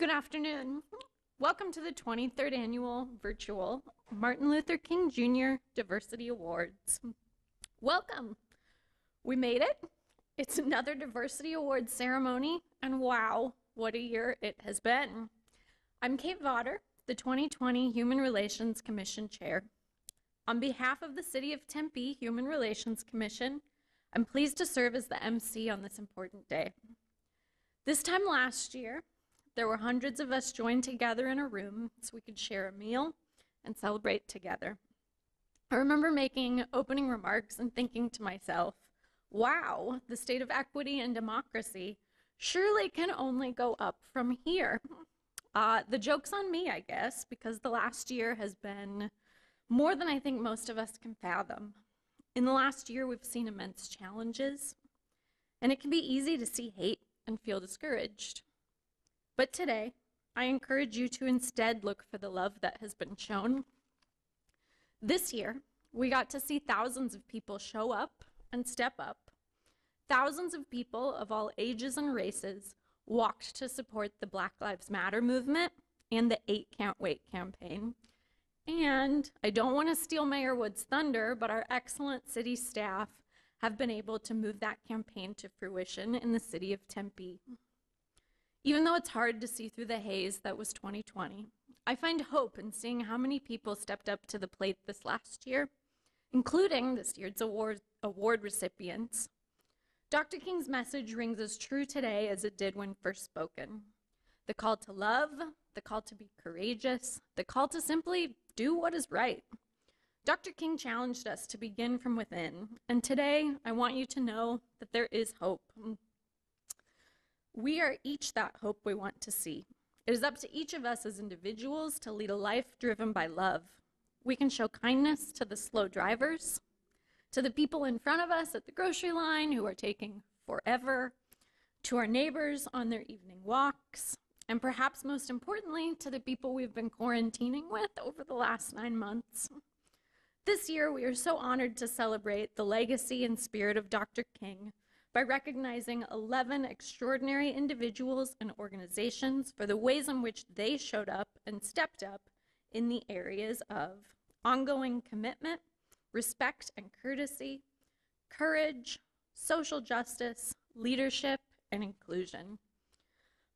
Good afternoon. Welcome to the 23rd Annual Virtual Martin Luther King Jr. Diversity Awards. Welcome. We made it. It's another Diversity Awards ceremony, and wow, what a year it has been. I'm Kate Vodder, the 2020 Human Relations Commission Chair. On behalf of the City of Tempe Human Relations Commission, I'm pleased to serve as the MC on this important day. This time last year, there were hundreds of us joined together in a room so we could share a meal and celebrate together. I remember making opening remarks and thinking to myself, wow, the state of equity and democracy surely can only go up from here. The joke's on me, I guess, because the last year has been more than I think most of us can fathom. In the last year, we've seen immense challenges, and it can be easy to see hate and feel discouraged. But today, I encourage you to instead look for the love that has been shown. This year, we got to see thousands of people show up and step up. Thousands of people of all ages and races walked to support the Black Lives Matter movement and the 8 Can't Wait campaign. And I don't want to steal Mayor Wood's thunder, but our excellent city staff have been able to move that campaign to fruition in the city of Tempe. Even though it's hard to see through the haze that was 2020, I find hope in seeing how many people stepped up to the plate this last year, including this year's award recipients. Dr. King's message rings as true today as it did when first spoken. The call to love, the call to be courageous, the call to simply do what is right. Dr. King challenged us to begin from within, and today I want you to know that there is hope. We are each that hope we want to see. It is up to each of us as individuals to lead a life driven by love. We can show kindness to the slow drivers, to the people in front of us at the grocery line who are taking forever, to our neighbors on their evening walks, and perhaps most importantly, to the people we've been quarantining with over the last 9 months. This year, we are so honored to celebrate the legacy and spirit of Dr. King by recognizing 11 extraordinary individuals and organizations for the ways in which they showed up and stepped up in the areas of ongoing commitment, respect and courtesy, courage, social justice, leadership, and inclusion.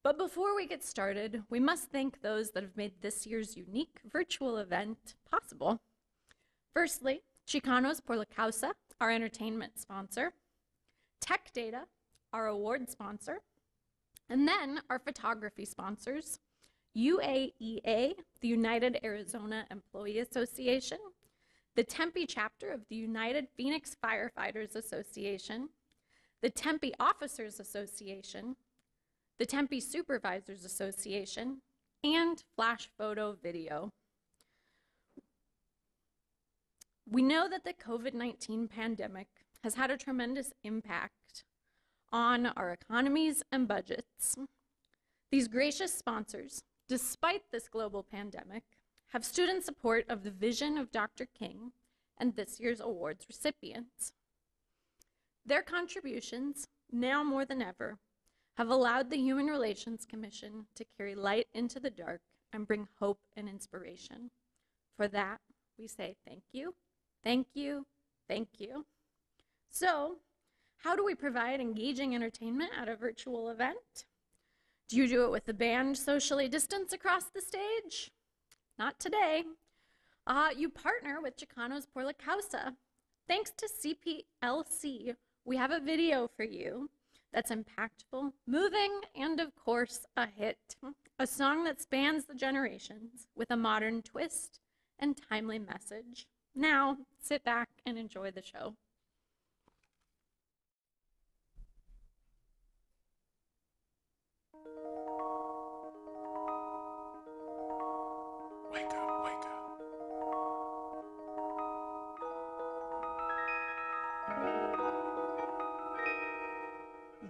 But before we get started, we must thank those that have made this year's unique virtual event possible. Firstly, Chicanos por la Causa, our entertainment sponsor, Tech Data, our award sponsor, and then our photography sponsors, UAEA, the United Arizona Employee Association, the Tempe chapter of the United Phoenix Firefighters Association, the Tempe Officers Association, the Tempe Supervisors Association, and Flash Photo Video. We know that the COVID-19 pandemic has had a tremendous impact on our economies and budgets. These gracious sponsors, despite this global pandemic, have stood in support of the vision of Dr. King and this year's awards recipients. Their contributions, now more than ever, have allowed the Human Relations Commission to carry light into the dark and bring hope and inspiration. For that, we say thank you, thank you, thank you. So, how do we provide engaging entertainment at a virtual event? Do you do it with the band socially distanced across the stage? Not today. You partner with Chicanos por la Causa. Thanks to CPLC, we have a video for you that's impactful, moving, and of course, a hit. A song that spans the generations with a modern twist and timely message. Now, sit back and enjoy the show. Wake up, wake up.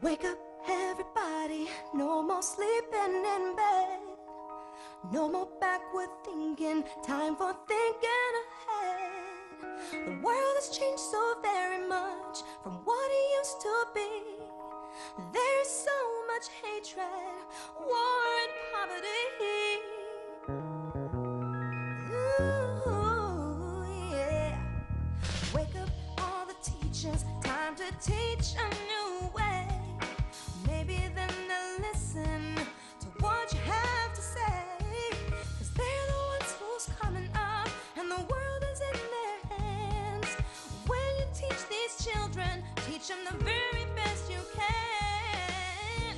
Wake up, everybody, no more sleeping in bed. No more backward thinking, time for thinking ahead. The world has changed so very much from what it used to be. There's so much hatred, war and poverty. Ooh, yeah. Wake up all the teachers, time to teach a new way. Maybe then they'll listen to what you have to say. 'Cause they're the ones who's coming up, and the world is in their hands. When you teach these children, teach them the very best you can.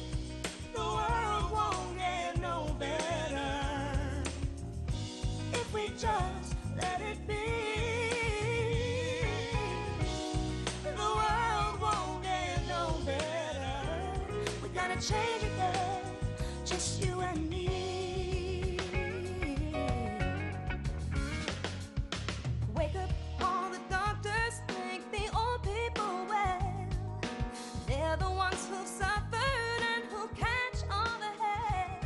The world won't get no better if we just let it be. The world won't get no better. We gotta change it, girl, just you and me. Wake up all the doctors, make the old people well. They're the ones who've suffered and who catch all the hate.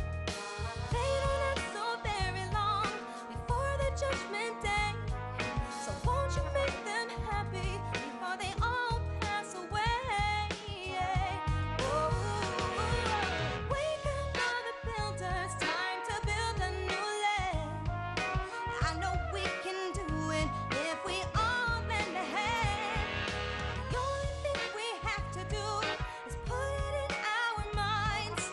They don't have so very long before the judgment day. So won't you make them happy before they all pass away? Ooh, wake up all the builders, time to build a new land. I know we can do it if we all lend a hand. The only thing we have to do is put it in our minds.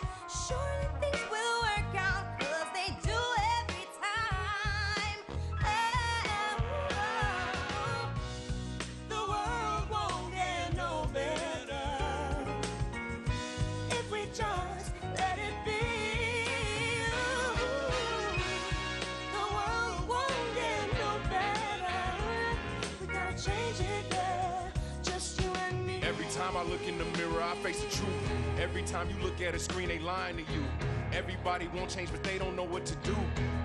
Surely things will work out, 'cause they do every time. The world won't get no better if we just let it be. The world won't get no better. We gotta change it, yeah, just you and me. Every time I look in the mirror, I face the truth. Every time you look at a screen, they lying to you. Everybody won't change, but they don't know what to do.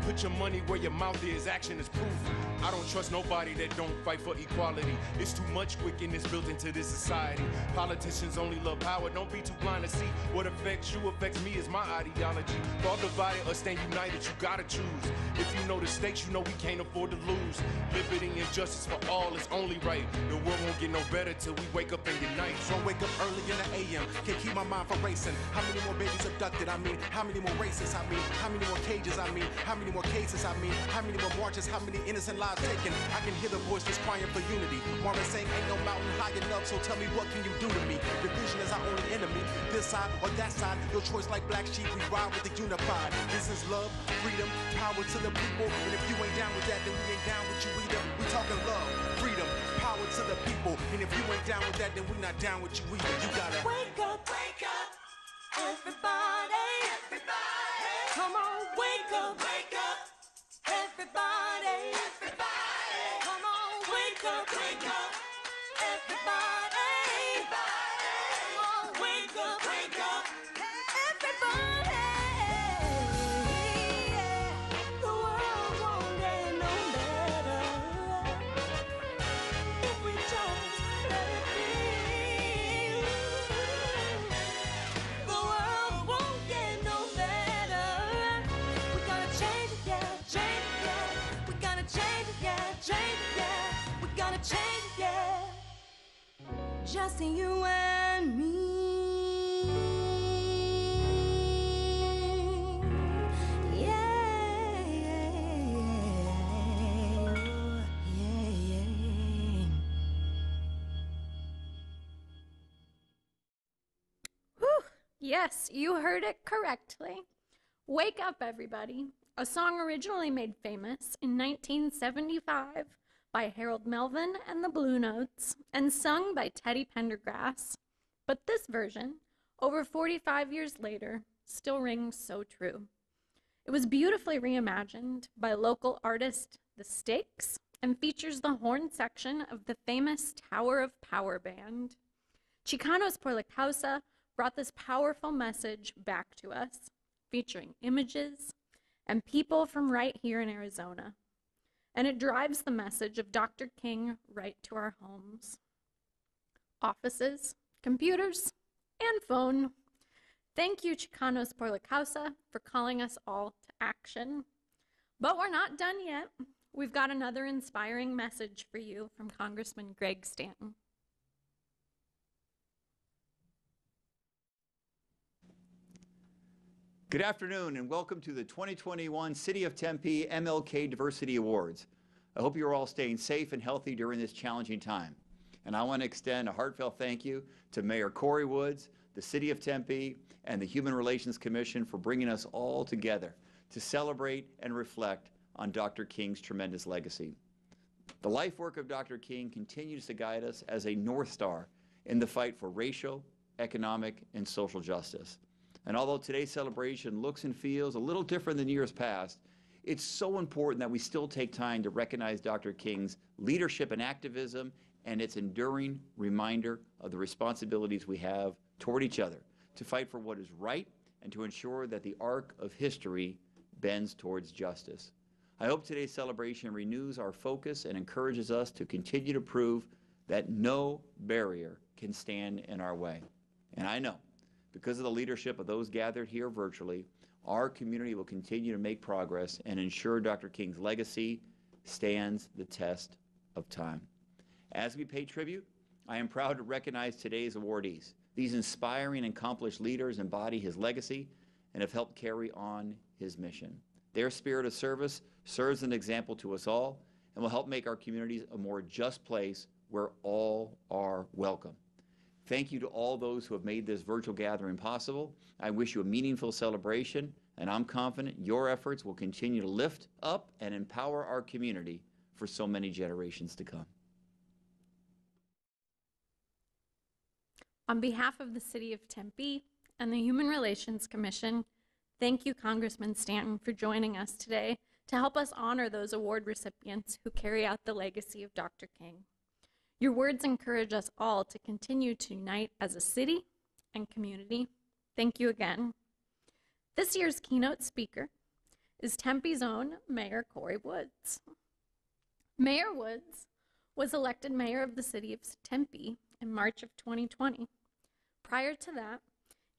Put your money where your mouth is, action is proof. I don't trust nobody that don't fight for equality. It's too much wickedness built into this society. Politicians only love power, don't be too blind to see. What affects you affects me is my ideology. Fall divided or stand united, you gotta choose. If you know the stakes, you know we can't afford to lose. Liberty and justice for all is only right. The world won't get no better till we wake up and unite. So I wake up early in the AM, can't keep my mind from racing. How many more babies abducted? I mean, how many more races? I mean, how many more cages? I mean, how many more cases? I mean, how many more marches? How many innocent lives taken? I can hear the voices crying for unity. Marvin saying, ain't no mountain high enough, so tell me what can you do to me? Division is our only enemy. This side or that side, your choice like black sheep, we ride with the unified. This is love, freedom, power to the people. And if you ain't down with that, then we ain't down with you either. We talking love, freedom, power to the people. And if you ain't down with that, then we not down with you either. You gotta Wake up, everybody, everybody. Come on, wake up, everybody, everybody. Come on, wake up, everybody, everybody. Come on, wake up, everybody. The world won't get no better if we just let it be. The world won't get no better. We gotta change it, yeah, change it, yeah. We gotta change it, yeah, change it, yeah. We gotta change it, yeah. Just you and me. Yeah, yeah. Whew. Yes, you heard it correctly. Wake Up, Everybody, a song originally made famous in 1975 by Harold Melvin and the Blue Notes and sung by Teddy Pendergrass. But this version, over 45 years later, still rings so true. It was beautifully reimagined by local artist The Stakes and features the horn section of the famous Tower of Power band. Chicanos por la Causa brought this powerful message back to us, featuring images and people from right here in Arizona. And it drives the message of Dr. King right to our homes, offices, computers, and phone. Thank you, Chicanos por la Causa, for calling us all to action. But we're not done yet. We've got another inspiring message for you from Congressman Greg Stanton. Good afternoon and welcome to the 2021 City of Tempe MLK Diversity Awards. I hope you're all staying safe and healthy during this challenging time. And I want to extend a heartfelt thank you to Mayor Corey Woods, the City of Tempe, and the Human Relations Commission for bringing us all together to celebrate and reflect on Dr. King's tremendous legacy. The life work of Dr. King continues to guide us as a North Star in the fight for racial, economic, and social justice. And although today's celebration looks and feels a little different than years past, it's so important that we still take time to recognize Dr. King's leadership and activism and its enduring reminder of the responsibilities we have toward each other to fight for what is right and to ensure that the arc of history bends towards justice. I hope today's celebration renews our focus and encourages us to continue to prove that no barrier can stand in our way. And I know, because of the leadership of those gathered here virtually, our community will continue to make progress and ensure Dr. King's legacy stands the test of time. As we pay tribute, I am proud to recognize today's awardees. These inspiring and accomplished leaders embody his legacy and have helped carry on his mission. Their spirit of service serves as an example to us all and will help make our communities a more just place where all are welcome. Thank you to all those who have made this virtual gathering possible. I wish you a meaningful celebration, and I'm confident your efforts will continue to lift up and empower our community for so many generations to come. On behalf of the City of Tempe and the Human Relations Commission, thank you, Congressman Stanton, for joining us today to help us honor those award recipients who carry out the legacy of Dr. King. Your words encourage us all to continue to unite as a city and community. Thank you again. This year's keynote speaker is Tempe's own Mayor Corey Woods. Mayor Woods was elected mayor of the city of Tempe in March of 2020. Prior to that,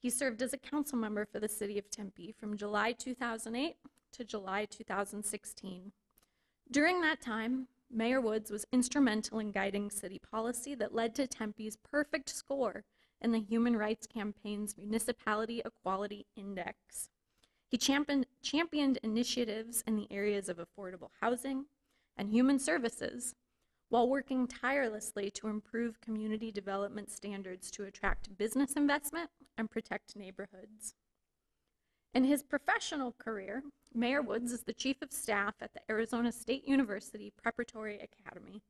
he served as a council member for the city of Tempe from July 2008 to July 2016. During that time, Mayor Woods was instrumental in guiding city policy that led to Tempe's perfect score in the Human Rights Campaign's Municipality Equality Index. He championed initiatives in the areas of affordable housing and human services, while working tirelessly to improve community development standards to attract business investment and protect neighborhoods. In his professional career, Mayor Woods is the Chief of Staff at the Arizona State University Preparatory Academy,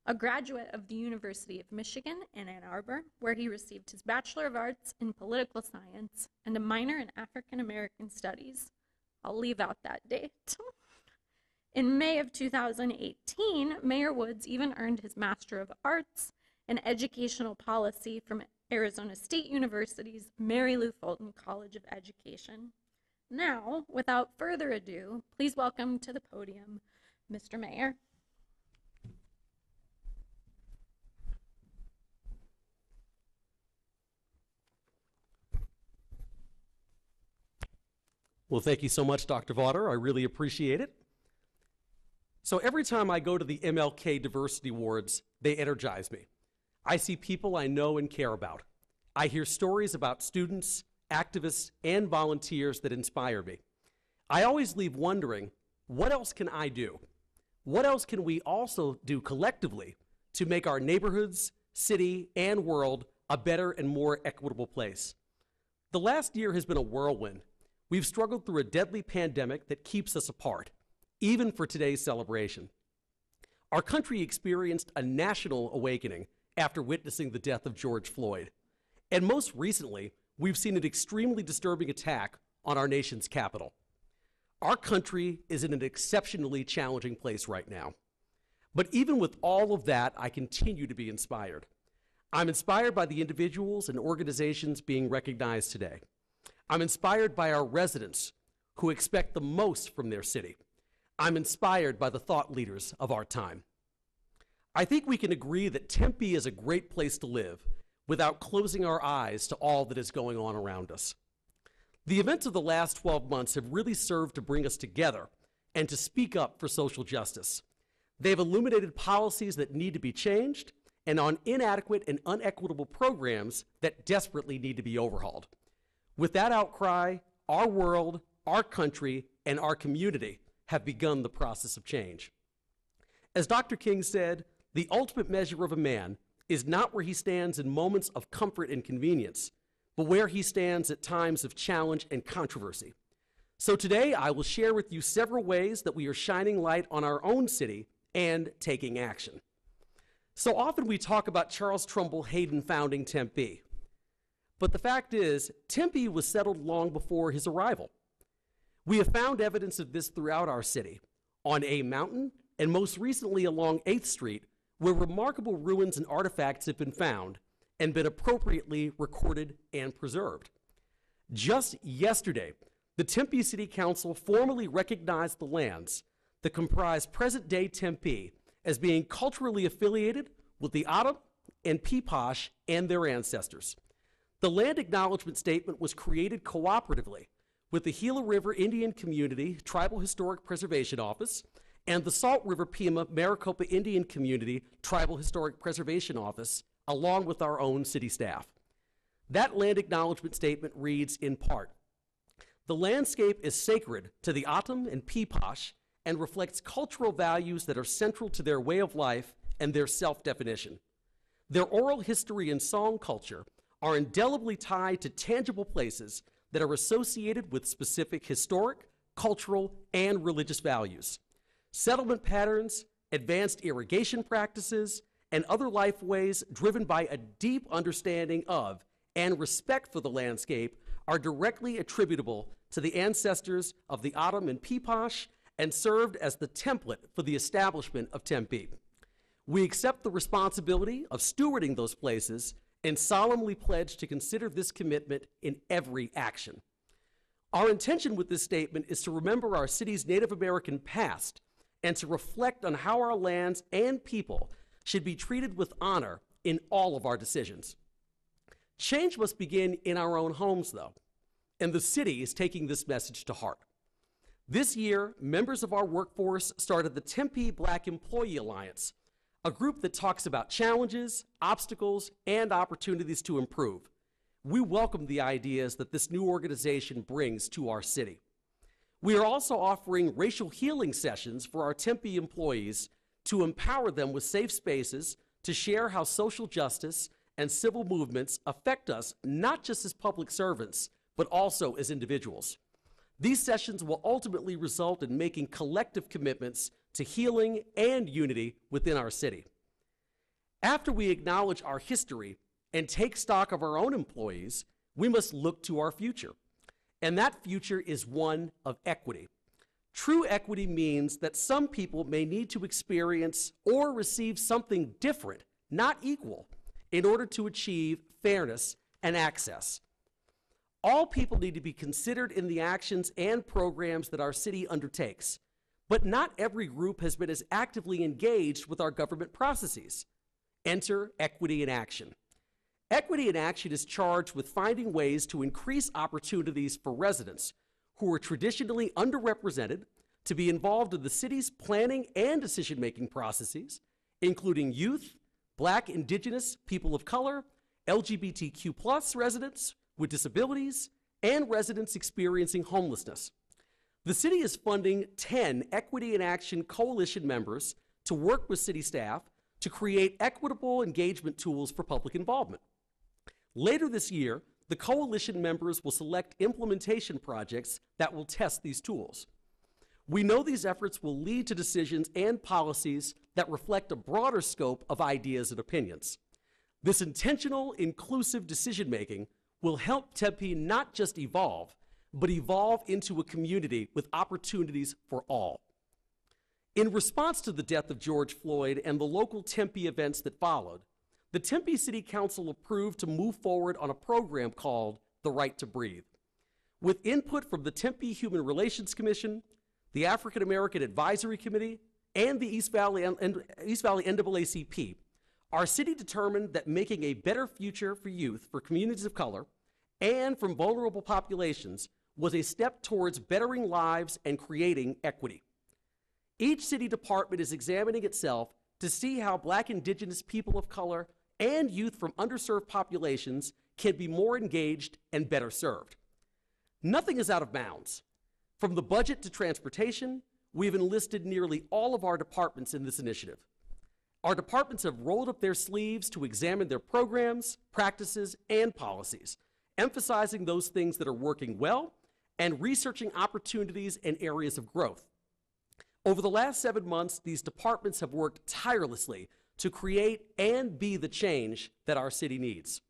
a graduate of the University of Michigan in Ann Arbor, where he received his Bachelor of Arts in Political Science and a minor in African American Studies. I'll leave out that date. In May of 2018, Mayor Woods even earned his Master of Arts in Educational Policy from Arizona State University's Mary Lou Fulton College of Education. Now, without further ado, please welcome to the podium, Mr. Mayor. Well, thank you so much, Dr. Vaughter. I really appreciate it. So every time I go to the MLK Diversity Awards, they energize me. I see people I know and care about. I hear stories about students, activists, and volunteers that inspire me. I always leave wondering, what else can I do? What else can we also do collectively to make our neighborhoods, city, and world a better and more equitable place? The last year has been a whirlwind. We've struggled through a deadly pandemic that keeps us apart, even for today's celebration. Our country experienced a national awakening after witnessing the death of George Floyd. And most recently, we've seen an extremely disturbing attack on our nation's capital. Our country is in an exceptionally challenging place right now. But even with all of that, I continue to be inspired. I'm inspired by the individuals and organizations being recognized today. I'm inspired by our residents who expect the most from their city. I'm inspired by the thought leaders of our time. I think we can agree that Tempe is a great place to live without closing our eyes to all that is going on around us. The events of the last 12 months have really served to bring us together and to speak up for social justice. They've illuminated policies that need to be changed and on inadequate and unequitable programs that desperately need to be overhauled. With that outcry, our world, our country, and our community have begun the process of change. As Dr. King said, the ultimate measure of a man is not where he stands in moments of comfort and convenience, but where he stands at times of challenge and controversy. So today, I will share with you several ways that we are shining light on our own city and taking action. So often we talk about Charles Trumbull Hayden founding Tempe. But the fact is, Tempe was settled long before his arrival. We have found evidence of this throughout our city, on A Mountain, and most recently along 8th Street, where remarkable ruins and artifacts have been found and been appropriately recorded and preserved. Just yesterday, the Tempe City Council formally recognized the lands that comprise present-day Tempe as being culturally affiliated with the O'odham and Peeposh and their ancestors. The land acknowledgement statement was created cooperatively with the Gila River Indian Community Tribal Historic Preservation Office and the Salt River Pima Maricopa Indian Community Tribal Historic Preservation Office, along with our own city staff. That land acknowledgement statement reads in part, "The landscape is sacred to the O'odham and Peeposh and reflects cultural values that are central to their way of life and their self-definition. Their oral history and song culture are indelibly tied to tangible places that are associated with specific historic, cultural, and religious values. Settlement patterns, advanced irrigation practices, and other life ways driven by a deep understanding of and respect for the landscape are directly attributable to the ancestors of the O'odham and Peeposh and served as the template for the establishment of Tempe. We accept the responsibility of stewarding those places and solemnly pledge to consider this commitment in every action." Our intention with this statement is to remember our city's Native American past and to reflect on how our lands and people should be treated with honor in all of our decisions. Change must begin in our own homes, though, and the city is taking this message to heart. This year, members of our workforce started the Tempe Black Employee Alliance, a group that talks about challenges, obstacles, and opportunities to improve. We welcome the ideas that this new organization brings to our city. We are also offering racial healing sessions for our Tempe employees to empower them with safe spaces to share how social justice and civil movements affect us not just as public servants, but also as individuals. These sessions will ultimately result in making collective commitments to healing and unity within our city. After we acknowledge our history and take stock of our own employees, we must look to our future. And that future is one of equity. True equity means that some people may need to experience or receive something different, not equal, in order to achieve fairness and access. All people need to be considered in the actions and programs that our city undertakes, but not every group has been as actively engaged with our government processes. Enter Equity in Action. Equity in Action is charged with finding ways to increase opportunities for residents who are traditionally underrepresented to be involved in the city's planning and decision-making processes, including youth, Black, Indigenous, people of color, LGBTQ+ residents with disabilities, and residents experiencing homelessness. The city is funding 10 Equity in Action Coalition members to work with city staff to create equitable engagement tools for public involvement. Later this year, the coalition members will select implementation projects that will test these tools. We know these efforts will lead to decisions and policies that reflect a broader scope of ideas and opinions. This intentional, inclusive decision-making will help Tempe not just evolve, but evolve into a community with opportunities for all. In response to the death of George Floyd and the local Tempe events that followed, the Tempe City Council approved to move forward on a program called The Right to Breathe. With input from the Tempe Human Relations Commission, the African American Advisory Committee, and the East Valley NAACP, our city determined that making a better future for youth, for communities of color, and from vulnerable populations was a step towards bettering lives and creating equity. Each city department is examining itself to see how Black, Indigenous, people of color, and youth from underserved populations can be more engaged and better served. Nothing is out of bounds. From the budget to transportation, we've enlisted nearly all of our departments in this initiative. Our departments have rolled up their sleeves to examine their programs, practices, and policies, emphasizing those things that are working well and researching opportunities and areas of growth. Over the last 7 months, these departments have worked tirelessly to create and be the change that our city needs.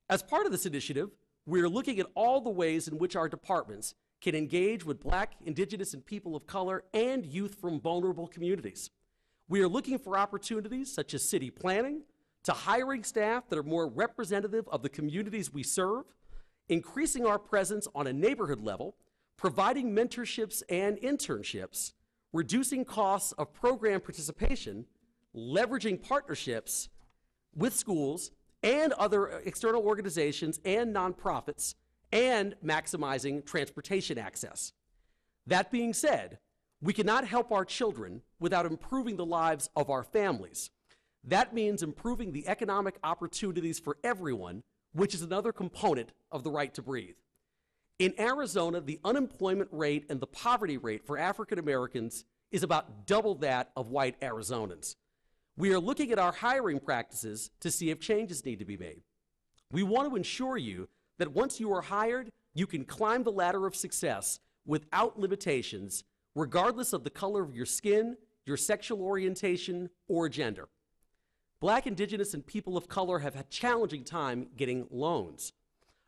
As part of this initiative, we're looking at all the ways in which our departments can engage with Black, Indigenous, and people of color and youth from vulnerable communities. We are looking for opportunities such as city planning, to hiring staff that are more representative of the communities we serve, increasing our presence on a neighborhood level, providing mentorships and internships, reducing costs of program participation, leveraging partnerships with schools and other external organizations and nonprofits, and maximizing transportation access. That being said, we cannot help our children without improving the lives of our families. That means improving the economic opportunities for everyone, which is another component of the right to breathe. In Arizona, the unemployment rate and the poverty rate for African Americans is about double that of white Arizonans. We are looking at our hiring practices to see if changes need to be made. We want to ensure you that once you are hired, you can climb the ladder of success without limitations, regardless of the color of your skin, your sexual orientation, or gender. Black, Indigenous, and people of color have had a challenging time getting loans.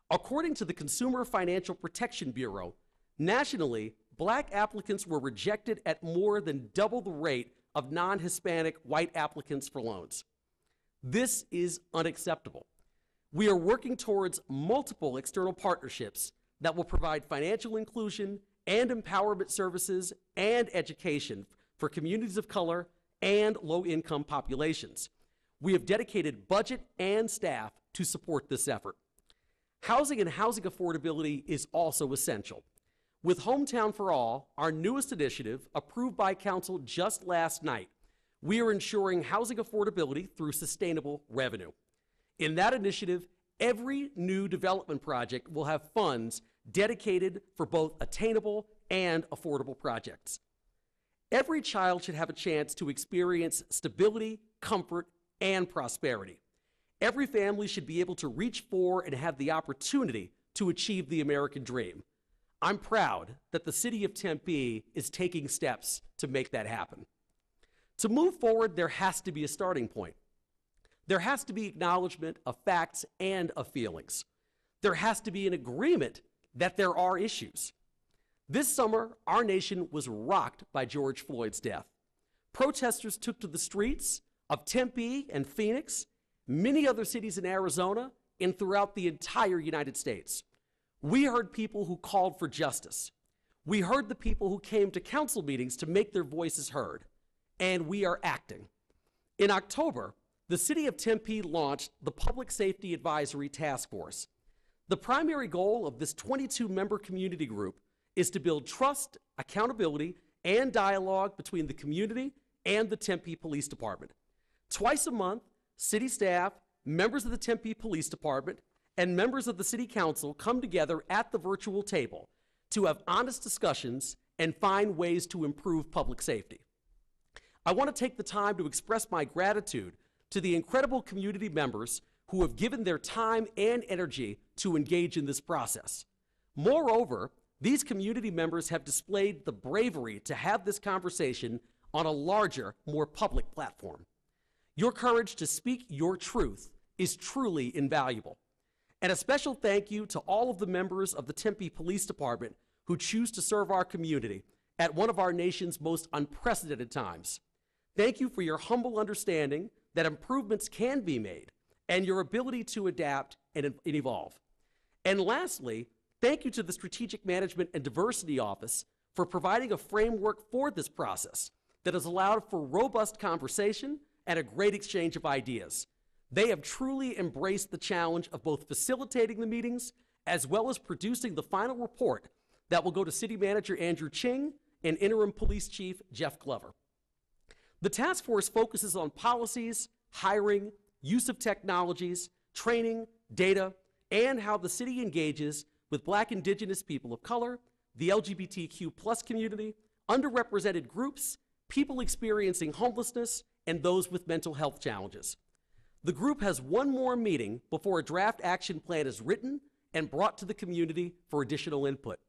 According to the Consumer Financial Protection Bureau, nationally, Black applicants were rejected at more than double the rate of non-Hispanic white applicants for loans. This is unacceptable. We are working towards multiple external partnerships that will provide financial inclusion and empowerment services and education for communities of color and low-income populations. We have dedicated budget and staff to support this effort. Housing and housing affordability is also essential. With Hometown for All, our newest initiative, approved by Council just last night, we are ensuring housing affordability through sustainable revenue. In that initiative, every new development project will have funds dedicated for both attainable and affordable projects. Every child should have a chance to experience stability, comfort, and prosperity. Every family should be able to reach for and have the opportunity to achieve the American dream. I'm proud that the city of Tempe is taking steps to make that happen. To move forward, there has to be a starting point. There has to be acknowledgement of facts and of feelings. There has to be an agreement that there are issues. This summer, our nation was rocked by George Floyd's death. Protesters took to the streets of Tempe and Phoenix, many other cities in Arizona, and throughout the entire United States. We heard people who called for justice. We heard the people who came to council meetings to make their voices heard, and we are acting. In October, the city of Tempe launched the Public Safety Advisory Task Force. The primary goal of this 22-member community group is to build trust, accountability, and dialogue between the community and the Tempe Police Department. Twice a month, city staff, members of the Tempe Police Department, and members of the City Council come together at the virtual table to have honest discussions and find ways to improve public safety. I want to take the time to express my gratitude to the incredible community members who have given their time and energy to engage in this process. Moreover, these community members have displayed the bravery to have this conversation on a larger, more public platform. Your courage to speak your truth is truly invaluable. And a special thank you to all of the members of the Tempe Police Department who choose to serve our community at one of our nation's most unprecedented times. Thank you for your humble understanding that improvements can be made and your ability to adapt and evolve. And lastly, thank you to the Strategic Management and Diversity Office for providing a framework for this process that has allowed for robust conversation and a great exchange of ideas. They have truly embraced the challenge of both facilitating the meetings as well as producing the final report that will go to City Manager Andrew Ching and Interim Police Chief Jeff Glover. The task force focuses on policies, hiring, use of technologies, training, data, and how the city engages with Black, Indigenous, people of color, the LGBTQ+ community, underrepresented groups, people experiencing homelessness, and those with mental health challenges. The group has one more meeting before a draft action plan is written and brought to the community for additional input.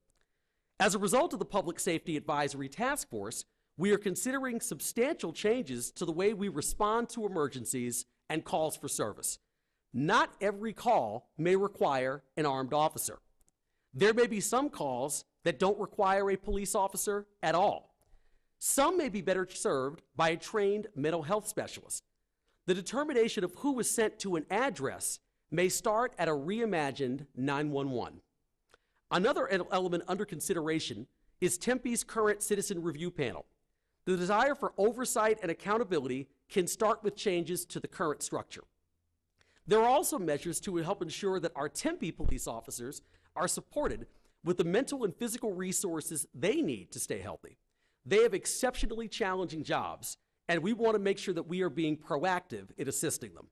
As a result of the Public Safety Advisory Task Force, we are considering substantial changes to the way we respond to emergencies and calls for service. Not every call may require an armed officer. There may be some calls that don't require a police officer at all. Some may be better served by a trained mental health specialist. The determination of who is sent to an address may start at a reimagined 911. Another element under consideration is Tempe's current citizen review panel. The desire for oversight and accountability can start with changes to the current structure. There are also measures to help ensure that our Tempe police officers are supported with the mental and physical resources they need to stay healthy. They have exceptionally challenging jobs, and we want to make sure that we are being proactive in assisting them.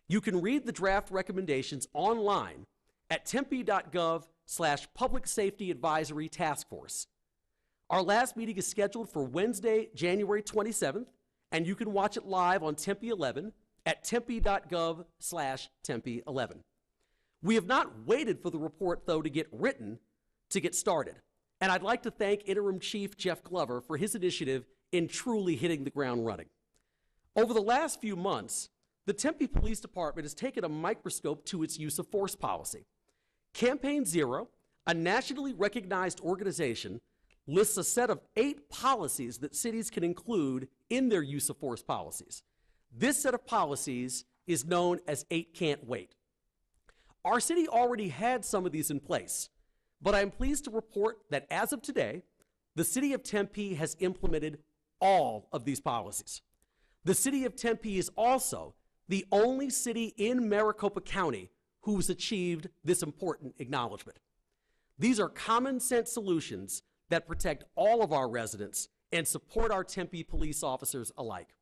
You can read the draft recommendations online at tempe.gov/Public Safety Advisory Task Force. Our last meeting is scheduled for Wednesday, January 27th, and you can watch it live on Tempe 11 at tempe.gov/Tempe 11. We have not waited for the report, though, to get written to get started. And I'd like to thank Interim Chief Jeff Glover for his initiative in truly hitting the ground running. Over the last few months, the Tempe Police Department has taken a microscope to its use of force policy. Campaign Zero, a nationally recognized organization, lists a set of 8 policies that cities can include in their use of force policies. This set of policies is known as 8 Can't Wait. Our city already had some of these in place, but I am pleased to report that as of today, the city of Tempe has implemented all of these policies. The city of Tempe is also the only city in Maricopa County who's achieved this important acknowledgement. These are common sense solutions that protect all of our residents and support our Tempe police officers alike.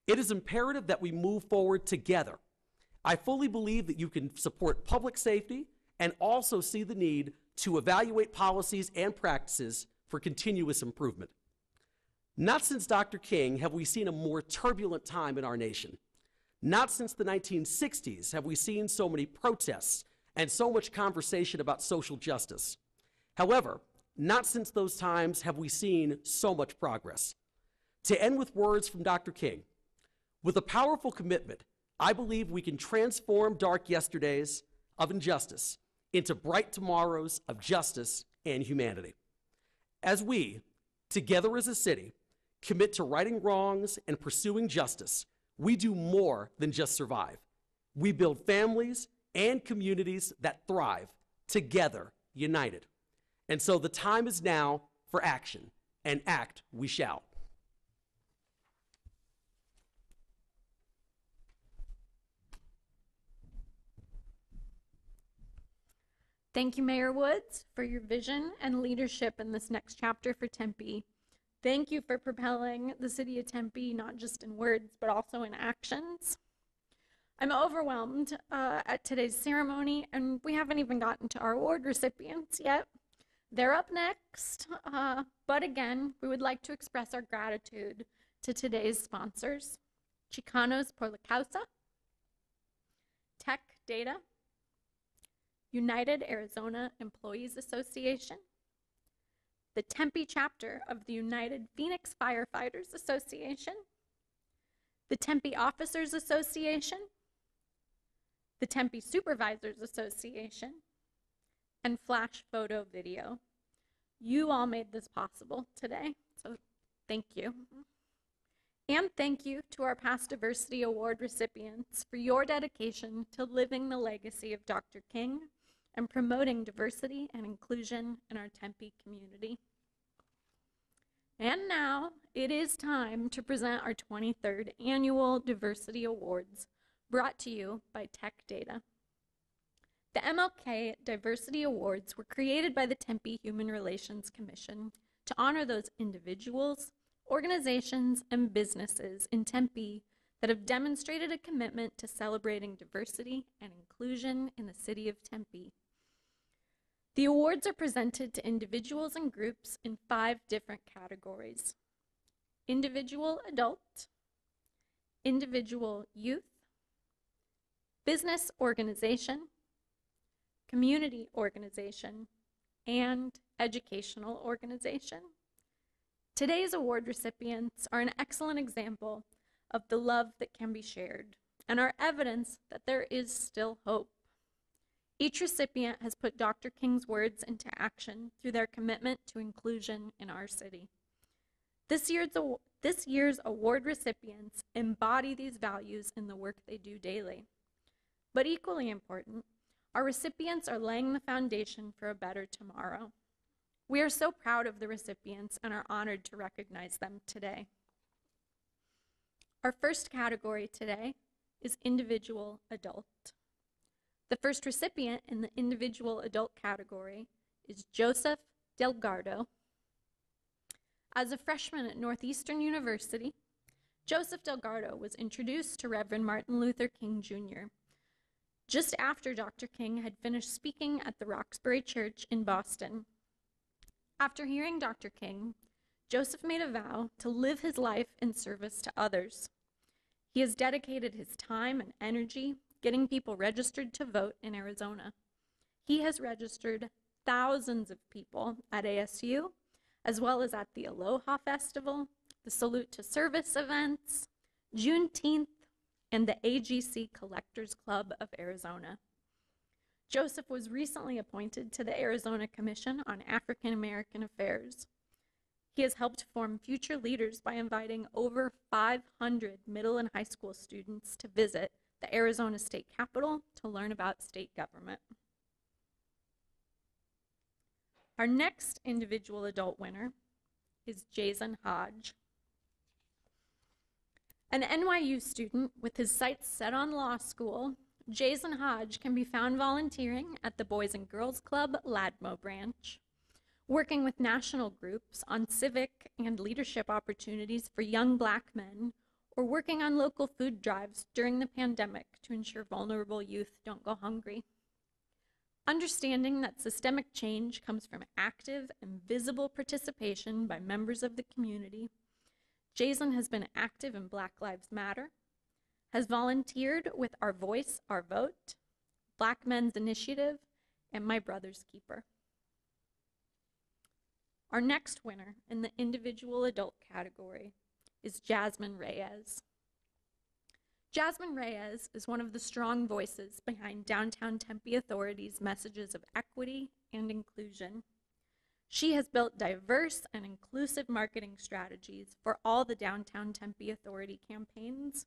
It is imperative that we move forward together. I fully believe that you can support public safety and also see the need to evaluate policies and practices for continuous improvement. Not since Dr. King have we seen a more turbulent time in our nation. Not since the 1960s have we seen so many protests and so much conversation about social justice. However, not since those times have we seen so much progress. To end with words from Dr. King, with a powerful commitment, I believe we can transform dark yesterdays of injustice into bright tomorrows of justice and humanity. As we, together as a city, commit to righting wrongs and pursuing justice, we do more than just survive. We build families and communities that thrive, together, united. And so the time is now for action, and act we shall. Thank you, Mayor Woods, for your vision and leadership in this next chapter for Tempe. Thank you for propelling the city of Tempe, not just in words, but also in actions. I'm overwhelmed at today's ceremony, and we haven't even gotten to our award recipients yet. They're up next, but again, we would like to express our gratitude to today's sponsors: Chicanos por la Causa, Tech Data, United Arizona Employees Association, the Tempe chapter of the United Phoenix Firefighters Association, the Tempe Officers Association, the Tempe Supervisors Association, and Flash Photo Video. You all made this possible today, so thank you. And thank you to our past Diversity Award recipients for your dedication to living the legacy of Dr. King and promoting diversity and inclusion in our Tempe community. And now it is time to present our 23rd Annual Diversity Awards, brought to you by Tech Data. The MLK Diversity Awards were created by the Tempe Human Relations Commission to honor those individuals, organizations, and businesses in Tempe that have demonstrated a commitment to celebrating diversity and inclusion in the city of Tempe. The awards are presented to individuals and groups in 5 different categories: individual adult, individual youth, business organization, community organization, and educational organization. Today's award recipients are an excellent example of the love that can be shared and are evidence that there is still hope. Each recipient has put Dr. King's words into action through their commitment to inclusion in our city. This year's award recipients embody these values in the work they do daily. But equally important, our recipients are laying the foundation for a better tomorrow. We are so proud of the recipients and are honored to recognize them today. Our first category today is individual adult. The first recipient in the individual adult category is Joseph Delgado. As a freshman at Northeastern University, Joseph Delgado was introduced to Reverend Martin Luther King Jr. just after Dr. King had finished speaking at the Roxbury Church in Boston. After hearing Dr. King, Joseph made a vow to live his life in service to others. He has dedicated his time and energy getting people registered to vote in Arizona. He has registered thousands of people at ASU, as well as at the Aloha Festival, the Salute to Service events, Juneteenth, and the AGC Collectors Club of Arizona. Joseph was recently appointed to the Arizona Commission on African American Affairs. He has helped form future leaders by inviting over 500 middle and high school students to visit the Arizona State Capitol to learn about state government. Our next individual adult winner is Jason Hodge. An NYU student with his sights set on law school, Jason Hodge can be found volunteering at the Boys and Girls Club Ladmo branch, working with national groups on civic and leadership opportunities for young Black men, or working on local food drives during the pandemic to ensure vulnerable youth don't go hungry. Understanding that systemic change comes from active and visible participation by members of the community, Jason has been active in Black Lives Matter, has volunteered with Our Voice, Our Vote, Black Men's Initiative, and My Brother's Keeper. Our next winner in the individual adult category is Jasmine Reyes. Jasmine Reyes is one of the strong voices behind Downtown Tempe Authority's messages of equity and inclusion. She has built diverse and inclusive marketing strategies for all the Downtown Tempe Authority campaigns.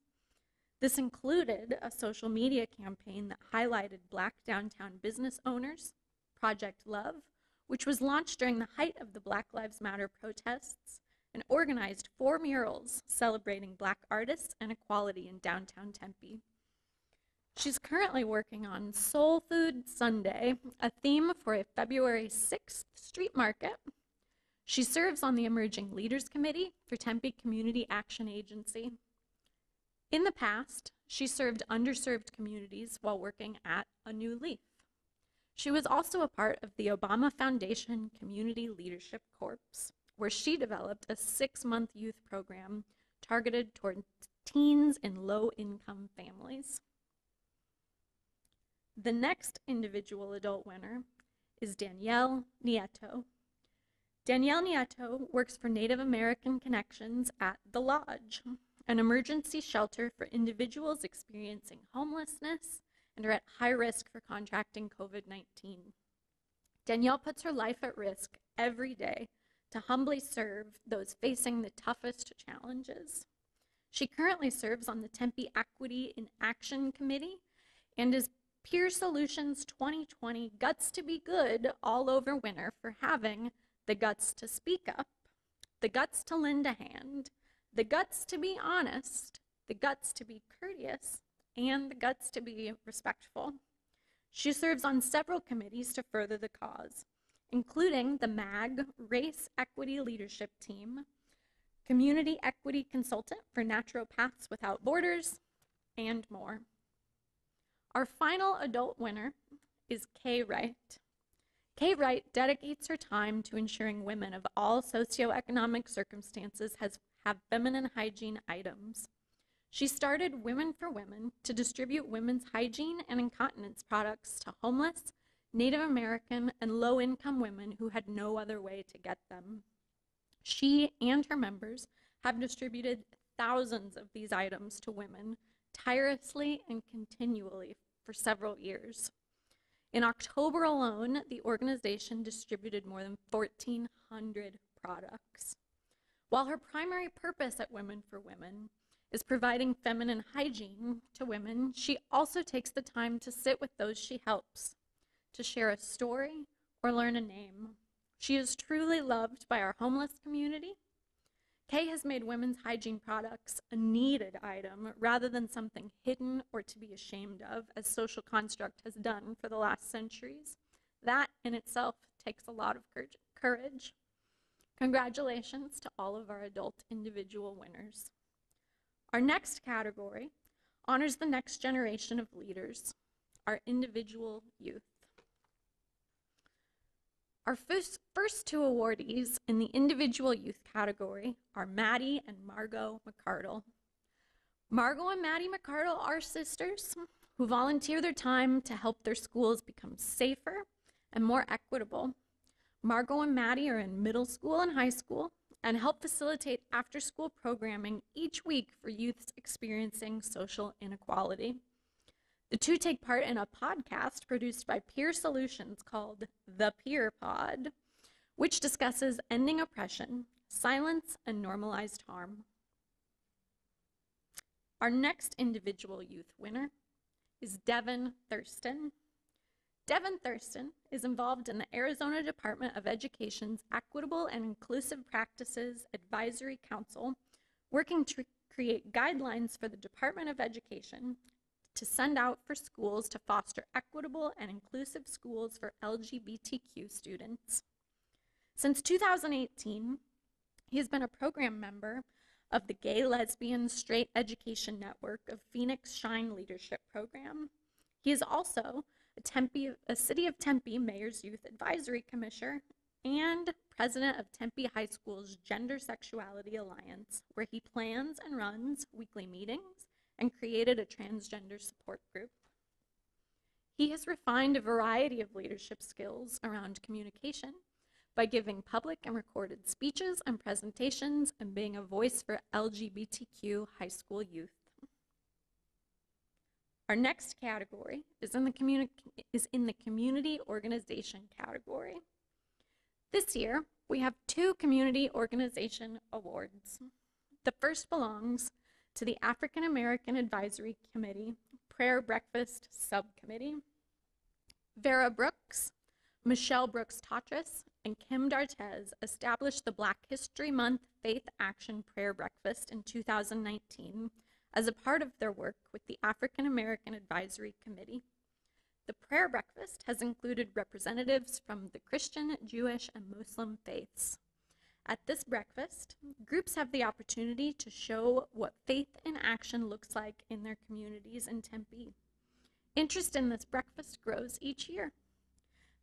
This included a social media campaign that highlighted Black downtown business owners, Project Love, which was launched during the height of the Black Lives Matter protests, and organized 4 murals celebrating Black artists and equality in downtown Tempe. She's currently working on Soul Food Sunday, a theme for a February 6th street market. She serves on the Emerging Leaders Committee for Tempe Community Action Agency. In the past, she served underserved communities while working at A New Leaf. She was also a part of the Obama Foundation Community Leadership Corps, where she developed a 6-month youth program targeted toward teens in low-income families. The next individual adult winner is Danielle Nieto. Danielle Nieto works for Native American Connections at The Lodge, an emergency shelter for individuals experiencing homelessness and are at high risk for contracting COVID-19. Danielle puts her life at risk every day to humbly serve those facing the toughest challenges. She currently serves on the Tempe Equity in Action Committee and is Peer Solutions 2020 Guts to Be Good all over winner for having the guts to speak up, the guts to lend a hand, the guts to be honest, the guts to be courteous, and the guts to be respectful. She serves on several committees to further the cause, including the MAG Race Equity Leadership Team, Community Equity Consultant for Naturopaths Without Borders, and more. Our final adult winner is Kay Wright. Kay Wright dedicates her time to ensuring women of all socioeconomic circumstances have feminine hygiene items. She started Women for Women to distribute women's hygiene and incontinence products to homeless, Native American, and low-income women who had no other way to get them. She and her members have distributed thousands of these items to women tirelessly and continually for several years. In October alone, the organization distributed more than 1,400 products. While her primary purpose at Women for Women is providing feminine hygiene to women, she also takes the time to sit with those she helps, to share a story or learn a name. She is truly loved by our homeless community. Kay has made women's hygiene products a needed item rather than something hidden or to be ashamed of, as social construct has done for the last centuries. That in itself takes a lot of courage. Congratulations to all of our adult individual winners. Our next category honors the next generation of leaders, our individual youth. Our first two awardees in the individual youth category are Maddie and Margot McCardle. Margot and Maddie McCardle are sisters who volunteer their time to help their schools become safer and more equitable. Margot and Maddie are in middle school and high school and help facilitate after-school programming each week for youths experiencing social inequality. The two take part in a podcast produced by Peer Solutions called The Peer Pod, which discusses ending oppression, silence, and normalized harm. Our next individual youth winner is Devin Thurston. Devin Thurston is involved in the Arizona Department of Education's Equitable and Inclusive Practices Advisory Council, working to create guidelines for the Department of Education to send out for schools to foster equitable and inclusive schools for LGBTQ students. Since 2018, he has been a program member of the Gay, Lesbian, Straight Education Network of Phoenix Shine Leadership Program. He is also a City of Tempe Mayor's Youth Advisory Commissioner and president of Tempe High School's Gender Sexuality Alliance, where he plans and runs weekly meetings and created a transgender support group. He has refined a variety of leadership skills around communication by giving public and recorded speeches and presentations and being a voice for LGBTQ high school youth. Our next category is in the community organization category. This year, we have two community organization awards. The first belongs to the African American Advisory Committee Prayer Breakfast Subcommittee. Vera Brooks, Michelle Brooks Tatras, and Kim Dartez established the Black History Month Faith Action Prayer Breakfast in 2019 as a part of their work with the African American Advisory Committee. The prayer breakfast has included representatives from the Christian, Jewish, and Muslim faiths. At this breakfast, groups have the opportunity to show what faith in action looks like in their communities in Tempe. Interest in this breakfast grows each year.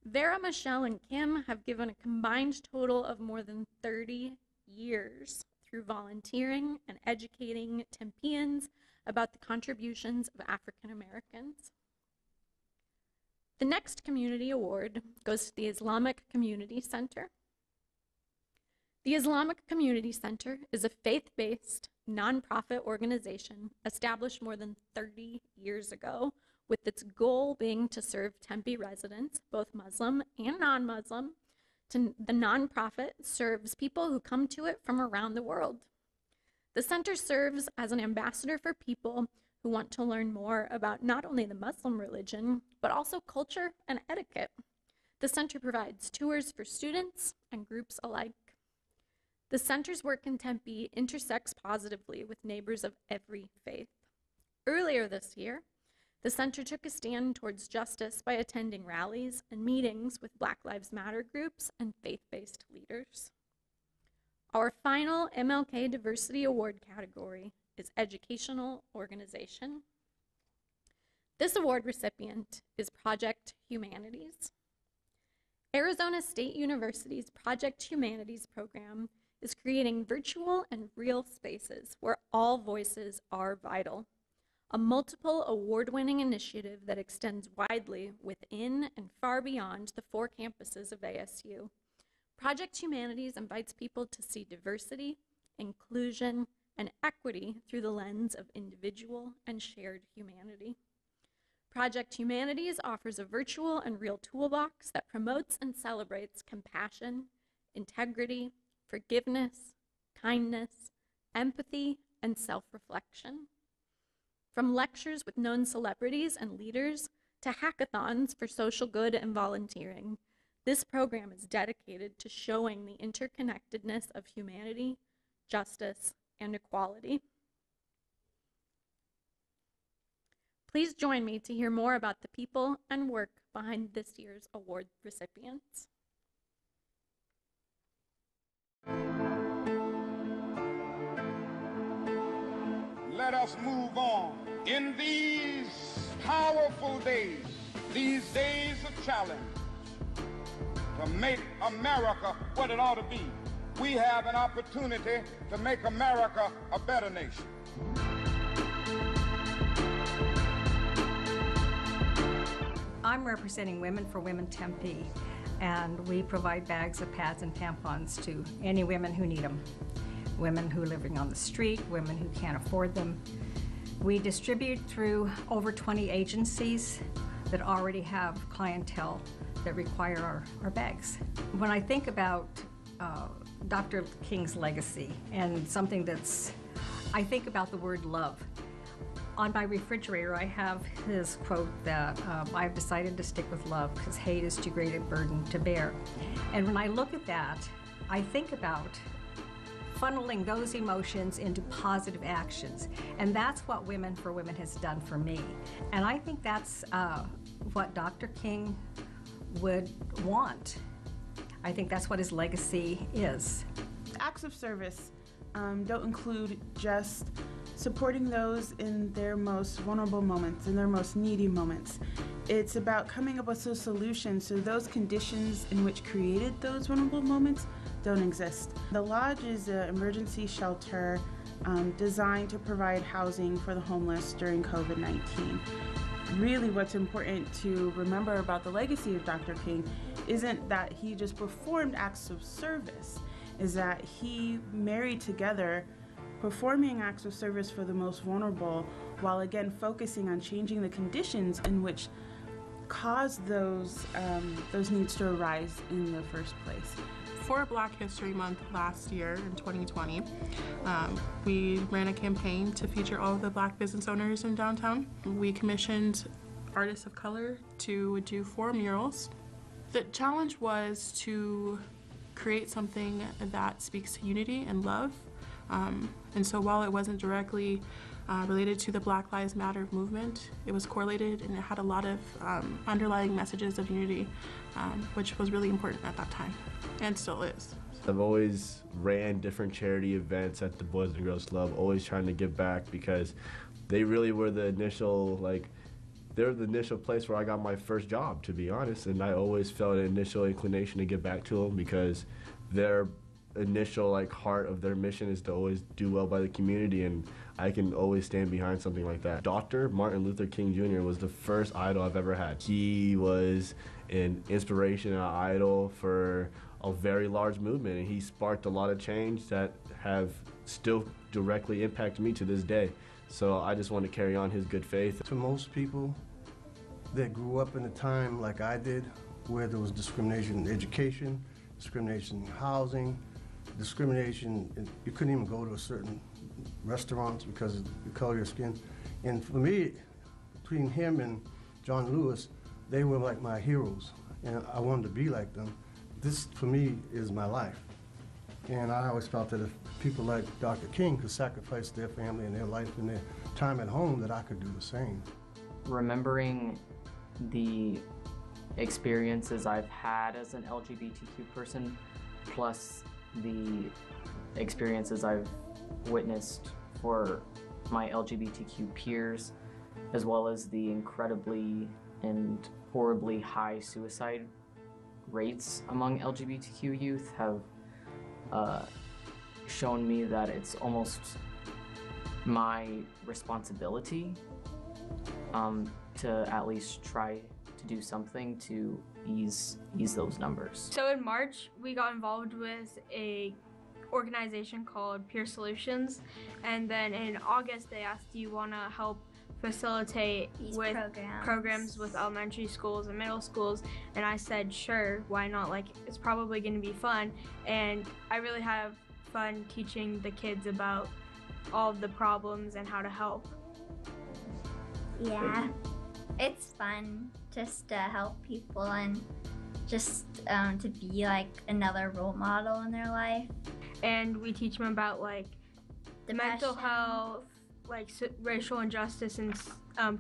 Vera, Michelle, and Kim have given a combined total of more than 30 years through volunteering and educating Tempeans about the contributions of African Americans. The next community award goes to the Islamic Community Center. The Islamic Community Center is a faith-based, nonprofit organization established more than 30 years ago, with its goal being to serve Tempe residents, both Muslim and non-Muslim. The nonprofit serves people who come to it from around the world. The center serves as an ambassador for people who want to learn more about not only the Muslim religion, but also culture and etiquette. The center provides tours for students and groups alike. The center's work in Tempe intersects positively with neighbors of every faith. Earlier this year, the center took a stand towards justice by attending rallies and meetings with Black Lives Matter groups and faith-based leaders. Our final MLK Diversity Award category is Educational Organization. This award recipient is Project Humanities. Arizona State University's Project Humanities program is creating virtual and real spaces where all voices are vital. A multiple award-winning initiative that extends widely within and far beyond the 4 campuses of ASU. Project Humanities invites people to see diversity, inclusion, and equity through the lens of individual and shared humanity. Project Humanities offers a virtual and real toolbox that promotes and celebrates compassion, integrity, forgiveness, kindness, empathy, and self-reflection. From lectures with known celebrities and leaders to hackathons for social good and volunteering, this program is dedicated to showing the interconnectedness of humanity, justice, and equality. Please join me to hear more about the people and work behind this year's award recipients. Let us move on. In these powerful days, these days of challenge, to make America what it ought to be, we have an opportunity to make America a better nation. I'm representing Women for Women Tempe, and we provide bags of pads and tampons to any women who need them. Women who are living on the street, women who can't afford them. We distribute through over 20 agencies that already have clientele that require our bags. When I think about Dr. King's legacy and something I think about the word love. On my refrigerator, I have his quote that I've decided to stick with love because hate is too great a burden to bear. And when I look at that, I think about funneling those emotions into positive actions. And that's what Women for Women has done for me. And I think that's what Dr. King would want. I think that's what his legacy is. Acts of service don't include just supporting those in their most vulnerable moments, in their most needy moments. It's about coming up with a solution so those conditions in which created those vulnerable moments don't exist. The Lodge is an emergency shelter designed to provide housing for the homeless during COVID-19. Really what's important to remember about the legacy of Dr. King isn't that he just performed acts of service, is that he married together performing acts of service for the most vulnerable while again focusing on changing the conditions in which caused those needs to arise in the first place. For Black History Month last year in 2020, we ran a campaign to feature all of the Black business owners in downtown. We commissioned artists of color to do 4 murals. The challenge was to create something that speaks to unity and love. And so while it wasn't directly related to the Black Lives Matter movement, it was correlated and it had a lot of underlying messages of unity, which was really important at that time, and still is. I've always ran different charity events at the Boys and Girls Club, always trying to give back because they really were the initial, they're the initial place where I got my first job, to be honest, and I always felt an initial inclination to give back to them because their initial heart of their mission is to always do well by the community, and I can always stand behind something like that. Dr. Martin Luther King Jr. was the first idol I've ever had. He was an inspiration and an idol for a very large movement, and he sparked a lot of change that have still directly impacted me to this day. So I just want to carry on his good faith. To most people that grew up in a time like I did, where there was discrimination in education, discrimination in housing, discrimination, you couldn't even go to a certain restaurants because of the color of your skin. And for me, between him and John Lewis, they were like my heroes, and I wanted to be like them. This, for me, is my life. And I always felt that if people like Dr. King could sacrifice their family and their life and their time at home, that I could do the same. Remembering the experiences I've had as an LGBTQ person, plus the experiences I've witnessed for my LGBTQ peers, as well as the incredibly and horribly high suicide rates among LGBTQ youth have shown me that it's almost my responsibility to at least try to do something to ease those numbers. So in March, we got involved with a organization called Peer Solutions, and then in August they asked, do you want to help facilitate These with programs with elementary schools and middle schools? And I said, sure, why not? Like, it's probably going to be fun, and I really have fun teaching the kids about all of the problems and how to help. Yeah, it's fun just to help people and just to be like another role model in their life. And we teach them about like the mental Depression. health, like racial injustice and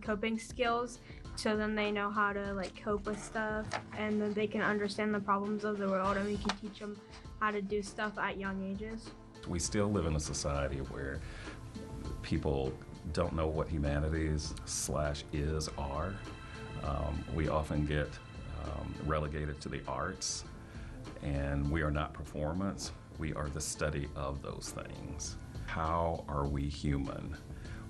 coping skills, so then they know how to like cope with stuff, and then they can understand the problems of the world, and we can teach them how to do stuff at young ages. We still live in a society where people don't know what humanities / are. We often get relegated to the arts, and we are not performance. We are the study of those things. How are we human?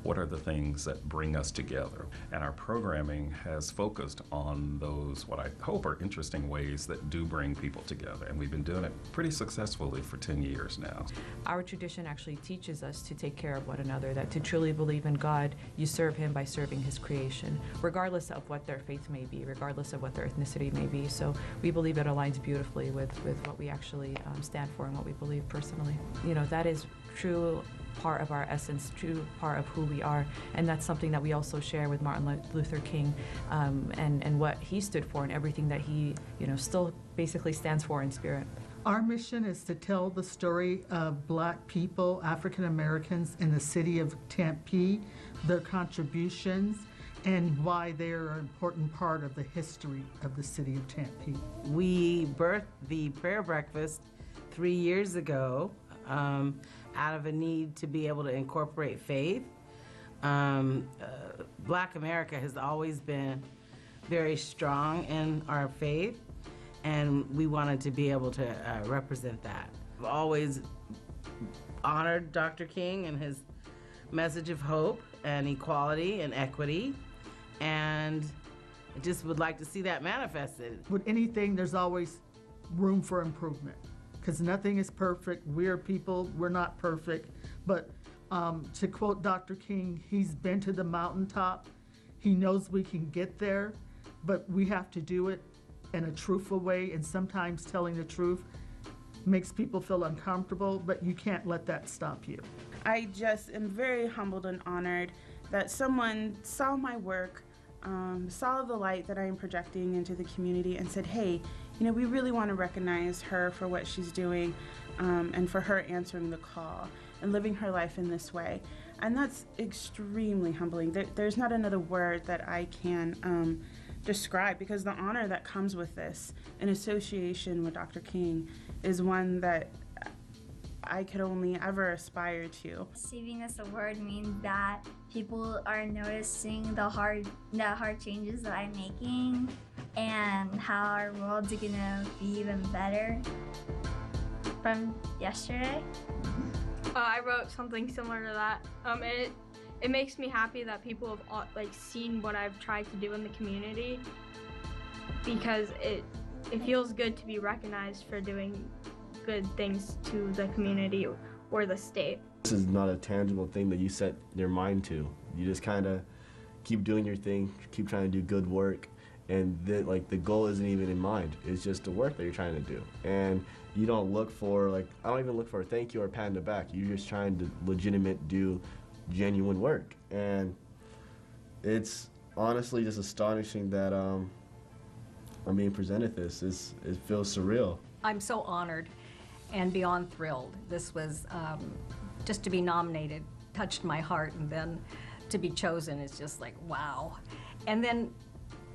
What are the things that bring us together? And our programming has focused on those, what I hope are interesting ways that do bring people together. And we've been doing it pretty successfully for 10 years now. Our tradition actually teaches us to take care of one another, that to truly believe in God, you serve Him by serving His creation, regardless of what their faith may be, regardless of what their ethnicity may be. So we believe it aligns beautifully with what we actually stand for and what we believe personally. You know, that is true part of our essence, true part of who we are, and that's something that we also share with Martin Luther King, and what he stood for and everything that he, you know, still basically stands for in spirit. Our mission is to tell the story of Black people, African Americans in the city of Tempe, their contributions, and why they're an important part of the history of the city of Tempe. We birthed the prayer breakfast 3 years ago out of a need to be able to incorporate faith. Black America has always been very strong in our faith, and we wanted to be able to represent that. I've always honored Dr. King and his message of hope and equality and equity, and I just would like to see that manifested. With anything, there's always room for improvement, because nothing is perfect. We're people, we're not perfect. But to quote Dr. King, he's been to the mountaintop. He knows we can get there, but we have to do it in a truthful way, and sometimes telling the truth makes people feel uncomfortable, but you can't let that stop you. I just am very humbled and honored that someone saw my work, saw the light that I am projecting into the community, and said, hey, you know, we really want to recognize her for what she's doing, and for her answering the call and living her life in this way. And that's extremely humbling. There's not another word that I can describe, because the honor that comes with this in association with Dr. King is one that I could only ever aspire to. Receiving this award means that people are noticing the hard changes that I'm making and how our world's gonna be even better. From yesterday, I wrote something similar to that. It makes me happy that people have like seen what I've tried to do in the community, because it feels good to be recognized for doing good things to the community or the state. This is not a tangible thing that you set your mind to. You just kind of keep doing your thing, keep trying to do good work, and then like the goal isn't even in mind. It's just the work that you're trying to do. And you don't look for, like, I don't even look for a thank you or a pat in the back. You're just trying to legitimate do genuine work. And it's honestly just astonishing that I'm being presented this. It feels surreal. I'm so honored and beyond thrilled. This was just to be nominated touched my heart, and then to be chosen is just like, wow. And then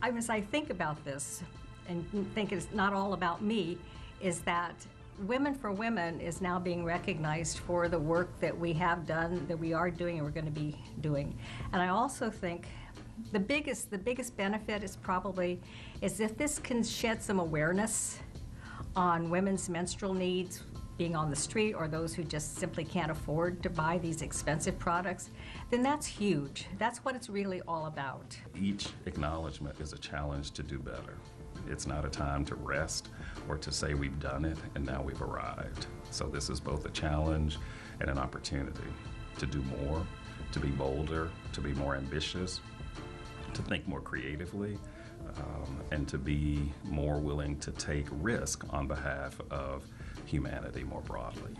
as I think about this and think it's not all about me, is that Women for Women is now being recognized for the work that we have done, that we are doing, and we're going to be doing. And I also think the biggest benefit is if this can shed some awareness on women's menstrual needs, being on the street, or those who just simply can't afford to buy these expensive products, then that's huge. That's what it's really all about. Each acknowledgement is a challenge to do better. It's not a time to rest or to say we've done it and now we've arrived. So this is both a challenge and an opportunity to do more, to be bolder, to be more ambitious, to think more creatively, and to be more willing to take risk on behalf of humanity more broadly.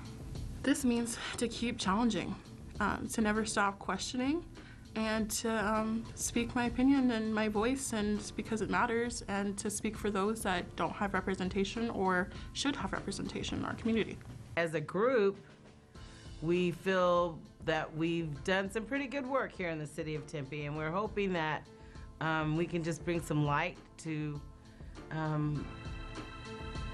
This means to keep challenging, to never stop questioning, and to speak my opinion and my voice, and because it matters, and to speak for those that don't have representation or should have representation in our community. As a group, we feel that we've done some pretty good work here in the city of Tempe, and we're hoping that we can just bring some light to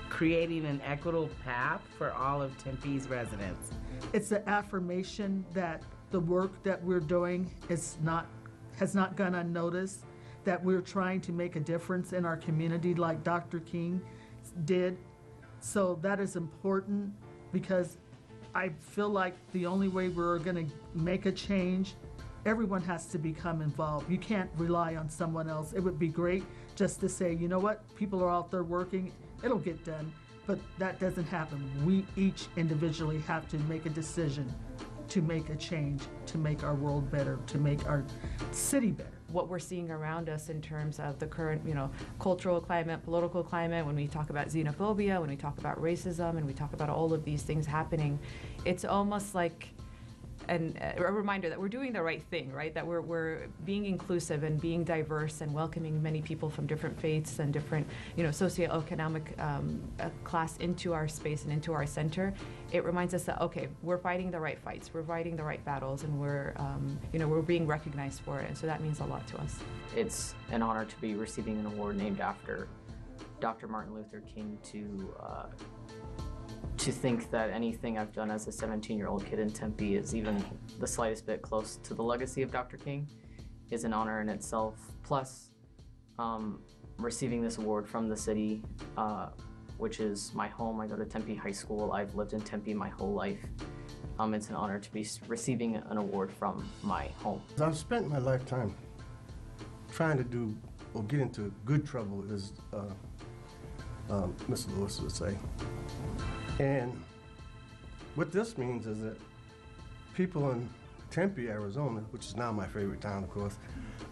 creating an equitable path for all of Tempe's residents. It's an affirmation that the work that we're doing has not gone unnoticed, that we're trying to make a difference in our community like Dr. King did. So that is important, because I feel like the only way we're going to make a change, everyone has to become involved. You can't rely on someone else. It would be great just to say, you know what, people are out there working, it'll get done. But that doesn't happen. We each individually have to make a decision to make a change, to make our world better, to make our city better. What we're seeing around us in terms of the current, cultural climate, political climate, when we talk about xenophobia, when we talk about racism, and we talk about all of these things happening, it's almost like a reminder that we're doing the right thing, right? That we're being inclusive and being diverse and welcoming many people from different faiths and different, socioeconomic class into our space and into our center. It reminds us that, okay, we're fighting the right fights, we're fighting the right battles, and we're being recognized for it, and so that means a lot to us. It's an honor to be receiving an award named after Dr. Martin Luther King, to think that anything I've done as a 17-year-old kid in Tempe is even the slightest bit close to the legacy of Dr. King is an honor in itself. Plus, receiving this award from the city, which is my home. I go to Tempe High School. I've lived in Tempe my whole life. It's an honor to be receiving an award from my home. I've spent my lifetime trying to do or get into good trouble, as Mr. Lewis would say. And what this means is that people in Tempe, Arizona, which is now my favorite town, of course,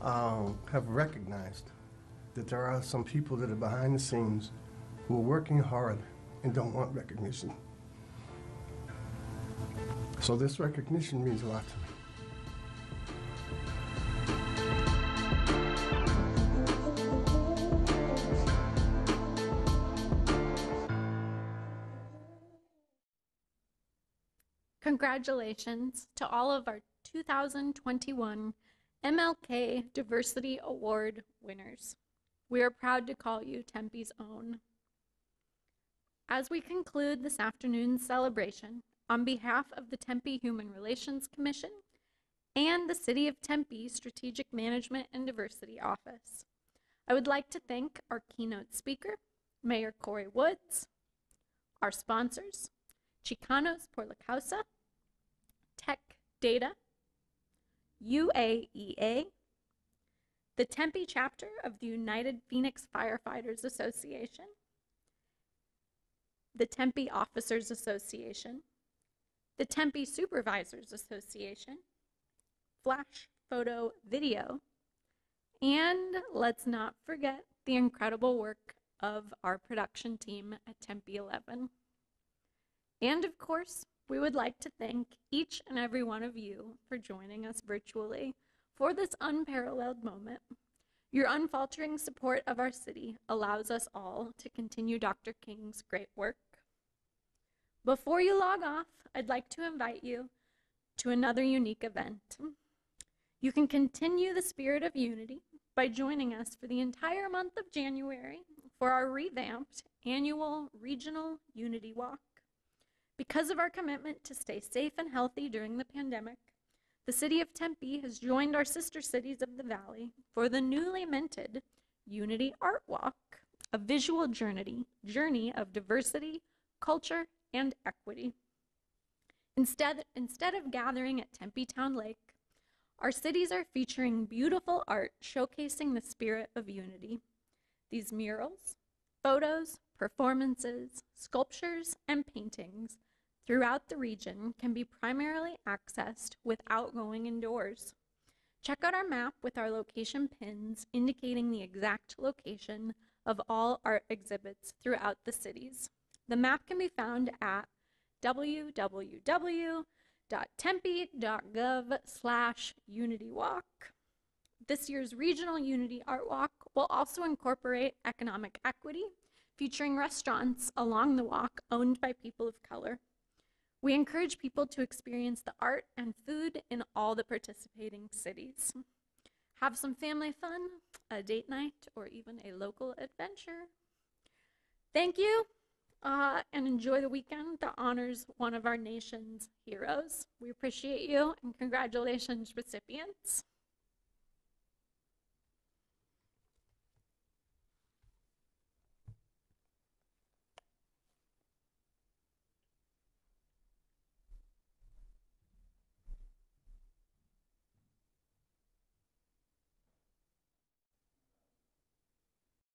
have recognized that there are some people that are behind the scenes who are working hard and don't want recognition. So this recognition means a lot to me. Congratulations to all of our 2021 MLK Diversity Award winners. We are proud to call you Tempe's own. As we conclude this afternoon's celebration, on behalf of the Tempe Human Relations Commission and the City of Tempe Strategic Management and Diversity Office, I would like to thank our keynote speaker, Mayor Corey Woods, our sponsors, Chicanos por la Causa, Tech Data, UAEA, the Tempe chapter of the United Phoenix Firefighters Association, the Tempe Officers Association, the Tempe Supervisors Association, Flash Photo Video, and let's not forget the incredible work of our production team at Tempe 11. And of course, we would like to thank each and every one of you for joining us virtually for this unparalleled moment. Your unfaltering support of our city allows us all to continue Dr. King's great work. Before you log off, I'd like to invite you to another unique event. You can continue the spirit of unity by joining us for the entire month of January for our revamped annual Regional Unity Walk. Because of our commitment to stay safe and healthy during the pandemic, the City of Tempe has joined our sister cities of the Valley for the newly minted Unity Art Walk a visual journey of diversity, culture, and equity. Instead of gathering at Tempe Town Lake, our cities are featuring beautiful art showcasing the spirit of unity. These murals, photos, performances, sculptures, and paintings throughout the region can be primarily accessed without going indoors. Check out our map with our location pins indicating the exact location of all art exhibits throughout the cities. The map can be found at www.tempe.gov/UnityWalk. This year's Regional Unity Art Walk will also incorporate economic equity, featuring restaurants along the walk owned by people of color. We encourage people to experience the art and food in all the participating cities. Have some family fun, a date night, or even a local adventure. Thank you, and enjoy the weekend that honors one of our nation's heroes. We appreciate you, and congratulations, recipients.